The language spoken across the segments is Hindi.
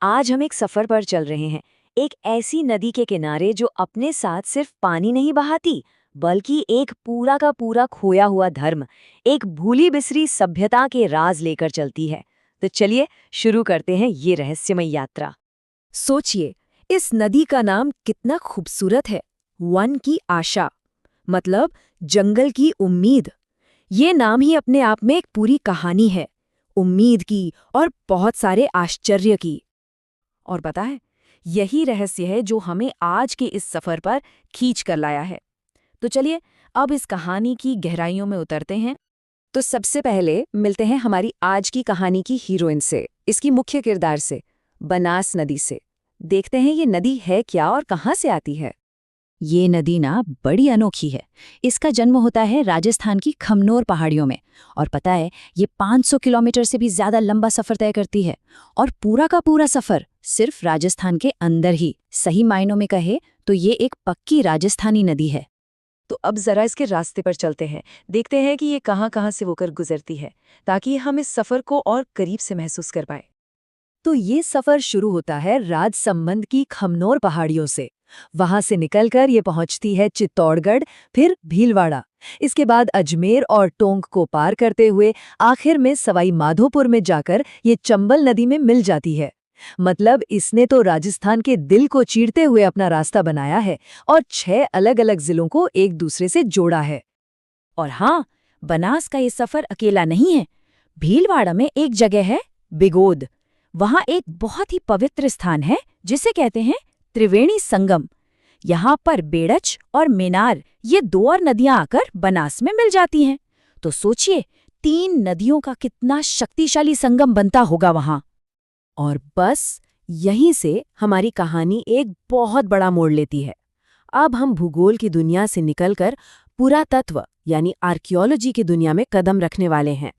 आज हम एक सफर पर चल रहे हैं, एक ऐसी नदी के किनारे जो अपने साथ सिर्फ पानी नहीं बहाती, बल्कि एक पूरा का पूरा खोया हुआ धर्म, एक भूली बिसरी सभ्यता के राज लेकर चलती है। तो चलिए शुरू करते हैं ये रहस्यमय यात्रा। सोचिए, इस नदी का नाम कितना खूबसूरत है। वन की आशा, मतलब जंगल की उम्मीद। ये नाम ही अपने आप में एक पूरी कहानी है, उम्मीद की और बहुत सारे आश्चर्य की। और पता है, यही रहस्य है जो हमें आज के इस सफर पर खींच कर लाया है। तो चलिए अब इस कहानी की गहराइयों में उतरते हैं। तो सबसे पहले मिलते हैं हमारी आज की कहानी की हीरोइन से, इसकी मुख्य किरदार से, बनास नदी से। देखते हैं ये नदी है क्या और कहाँ से आती है। ये नदी ना बड़ी अनोखी है। इसका जन्म होता है राजस्थान की खमनोर पहाड़ियों में। और पता है, ये 500 किलोमीटर से भी ज्यादा लंबा सफर तय करती है। और पूरा का पूरा सफर सिर्फ राजस्थान के अंदर ही। सही मायनों में कहे तो ये एक पक्की राजस्थानी नदी है। तो अब जरा इसके रास्ते पर चलते हैं, देखते हैं कि ये कहाँ कहाँ से होकर गुजरती है, ताकि हम इस सफर को और करीब से महसूस कर पाए। तो ये सफर शुरू होता है राजसमंद की खमनोर पहाड़ियों से। वहां से निकलकर ये पहुंचती है चित्तौड़गढ़, फिर भीलवाड़ा। इसके बाद अजमेर और टोंक को पार करते हुए आखिर में सवाई माधोपुर में जाकर ये चंबल नदी में मिल जाती है। मतलब इसने तो राजस्थान के दिल को चीरते हुए अपना रास्ता बनाया है और 6 अलग-अलग जिलों को एक दूसरे से जोड़ा है। और हाँ, बनास का ये सफर अकेला नहीं है। भीलवाड़ा में एक जगह है बिगोद। वहाँ एक बहुत ही पवित्र स्थान है जिसे कहते हैं त्रिवेणी संगम। यहाँ पर बेड़च और मेनार, ये 2 और नदियां आकर बनास में मिल जाती हैं। तो सोचिए, 3 नदियों का कितना शक्तिशाली संगम बनता होगा वहाँ। और बस यहीं से हमारी कहानी एक बहुत बड़ा मोड़ लेती है। अब हम भूगोल की दुनिया से निकलकर पुरातत्व यानी आर्कियोलॉजी की दुनिया में कदम रखने वाले हैं।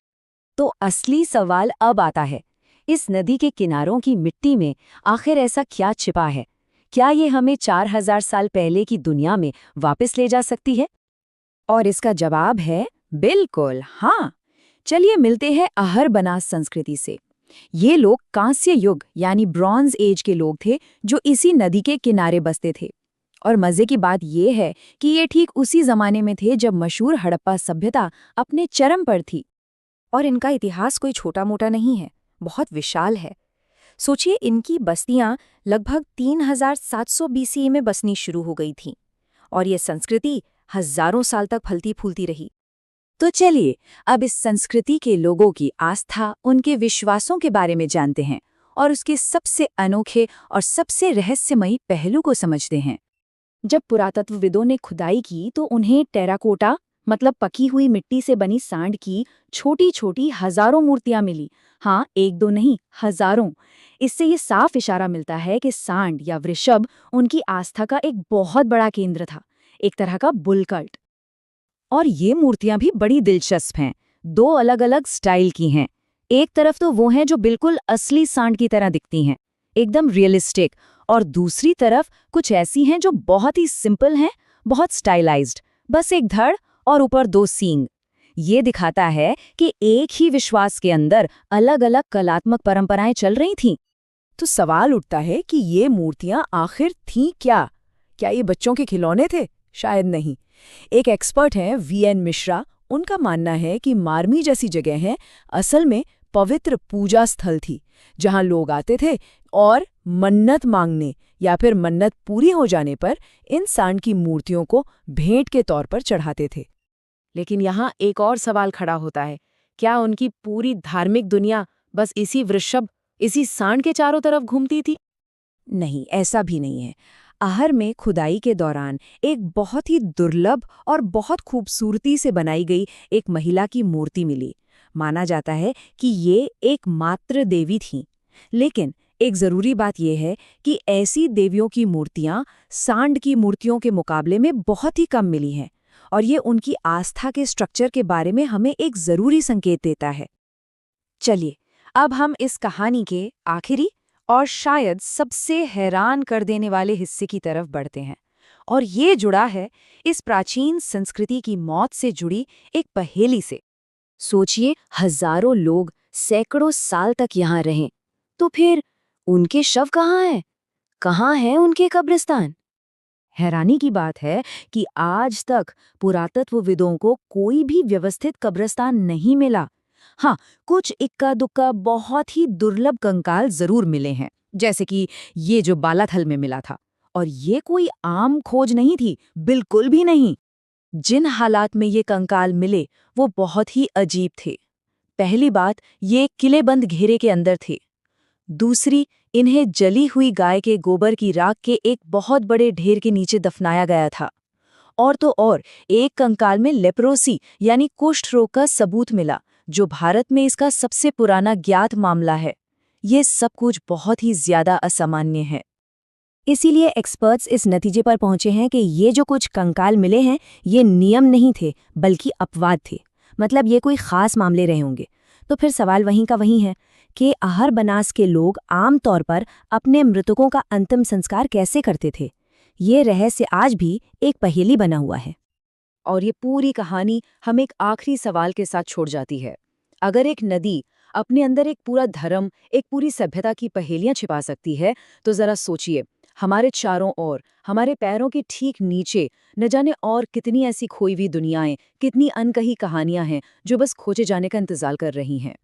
तो असली सवाल अब आता है, इस नदी के किनारों की मिट्टी में आखिर ऐसा क्या छिपा है? क्या ये हमें 4000 साल पहले की दुनिया में वापस ले जा सकती है? और इसका जवाब है बिल्कुल हाँ। चलिए मिलते हैं अहर बनास संस्कृति से। ये लोग कांस्य युग यानी ब्रॉन्ज एज के लोग थे जो इसी नदी के किनारे बसते थे। और मजे की बात यह है कि ये ठीक उसी जमाने में थे जब मशहूर हड़प्पा सभ्यता अपने चरम पर थी। और इनका इतिहास कोई छोटा मोटा नहीं है, बहुत विशाल है। सोचिए, इनकी बस्तियां लगभग 3700 बीसीई में बसनी शुरू हो गई थीं और ये संस्कृति हजारों साल तक फलती फूलती रही। तो चलिए अब इस संस्कृति के लोगों की आस्था, उनके विश्वासों के बारे में जानते हैं और उसके सबसे अनोखे और सबसे रहस्यमयी पहलू को समझते हैं। जब पुरातत्वविदों ने खुदाई की तो उन्हें टेराकोटा, मतलब पकी हुई मिट्टी से बनी सांड की छोटी छोटी हजारों मूर्तियां मिली। हाँ, एक दो नहीं, हजारों। इससे ये साफ इशारा मिलता है कि सांड या वृषभ उनकी आस्था का एक बहुत बड़ा केंद्र था, एक तरह का बुल कल्ट। और ये मूर्तियां भी बड़ी दिलचस्प हैं। 2 अलग-अलग स्टाइल की हैं। एक तरफ तो वो हैं जो बिल्कुल असली सांड की तरह दिखती हैं, एकदम रियलिस्टिक, और दूसरी तरफ कुछ ऐसी हैं जो बहुत ही सिंपल हैं, बहुत स्टाइलाइज्ड, बस एक धड़ और ऊपर 2 सींग। ये दिखाता है कि एक ही विश्वास के अंदर अलग-अलग कलात्मक परंपराएं चल रही थीं। तो सवाल उठता है कि ये मूर्तियां आखिर थीं क्या? क्या ये बच्चों के खिलौने थे? शायद नहीं। एक एक्सपर्ट हैं वीएन मिश्रा, उनका मानना है कि मारमी जैसी जगहें असल में पवित्र पूजा स्थल थी, जहां लोग आते थे और मन्नत मांगने या फिर मन्नत पूरी हो जाने पर इन सांड की मूर्तियों को भेंट के तौर पर चढ़ाते थे। लेकिन यहाँ एक और सवाल खड़ा होता है, क्या उनकी पूरी धार्मिक दुनिया बस इसी वृषभ, इसी सांड के चारों तरफ घूमती थी? नहीं, ऐसा भी नहीं है। आहर में खुदाई के दौरान एक बहुत ही दुर्लभ और बहुत खूबसूरती से बनाई गई एक महिला की मूर्ति मिली। माना जाता है कि ये एक मात्र देवी थीं। लेकिन एक जरूरी बात यह है कि ऐसी देवियों की मूर्तियां सांड की मूर्तियों के मुकाबले में बहुत ही कम मिली हैं, और ये उनकी आस्था के स्ट्रक्चर के बारे में हमें एक जरूरी संकेत देता है। चलिए अब हम इस कहानी के आखिरी और शायद सबसे हैरान कर देने वाले हिस्से की तरफ बढ़ते हैं, और ये जुड़ा है इस प्राचीन संस्कृति की मौत से जुड़ी एक पहेली से। सोचिए, हजारों लोग सैकड़ों साल तक यहाँ रहें, तो फिर उनके शव कहाँ हैं? कहाँ हैं उनके कब्रिस्तान? हैरानी की बात है कि आज तक पुरातत्वविदों को कोई भी व्यवस्थित कब्रिस्तान नहीं मिला। हाँ, कुछ इक्का दुक्का बहुत ही दुर्लभ कंकाल जरूर मिले हैं, जैसे कि ये जो बालाथल में मिला था। और ये कोई आम खोज नहीं थी, बिल्कुल भी नहीं। जिन हालात में ये कंकाल मिले वो बहुत ही अजीब थे। पहली बात, ये किलेबंद घेरे के अंदर थे। दूसरी, इन्हें जली हुई गाय के गोबर की राख के एक बहुत बड़े ढेर के नीचे दफनाया गया था। और तो और, एक कंकाल में लेप्रोसी यानी कुष्ठ रोग का सबूत मिला, जो भारत में इसका सबसे पुराना ज्ञात मामला है। ये सब कुछ बहुत ही ज्यादा असामान्य है। इसीलिए एक्सपर्ट्स इस नतीजे पर पहुंचे हैं कि ये जो कुछ कंकाल मिले हैं, ये नियम नहीं थे, बल्कि अपवाद थे। मतलब ये कोई खास मामले रहे होंगे। तो फिर सवाल वहीं का वहीं है कि आहर बनास के लोग आम तौर पर अपने मृतकों का अंतिम संस्कार कैसे करते थे। ये रहस्य आज भी एक पहेली बना हुआ है। और ये पूरी कहानी हम एक आखिरी सवाल के साथ छोड़ जाती है। अगर एक नदी अपने अंदर एक पूरा धर्म, एक पूरी सभ्यता की पहेलियां छिपा सकती है, तो जरा सोचिए, हमारे चारों ओर, हमारे पैरों के ठीक नीचे न जाने और कितनी ऐसी खोई हुई दुनियाएं, कितनी अनकही कहानियां हैं जो बस खोजे जाने का इंतजार कर रही हैं।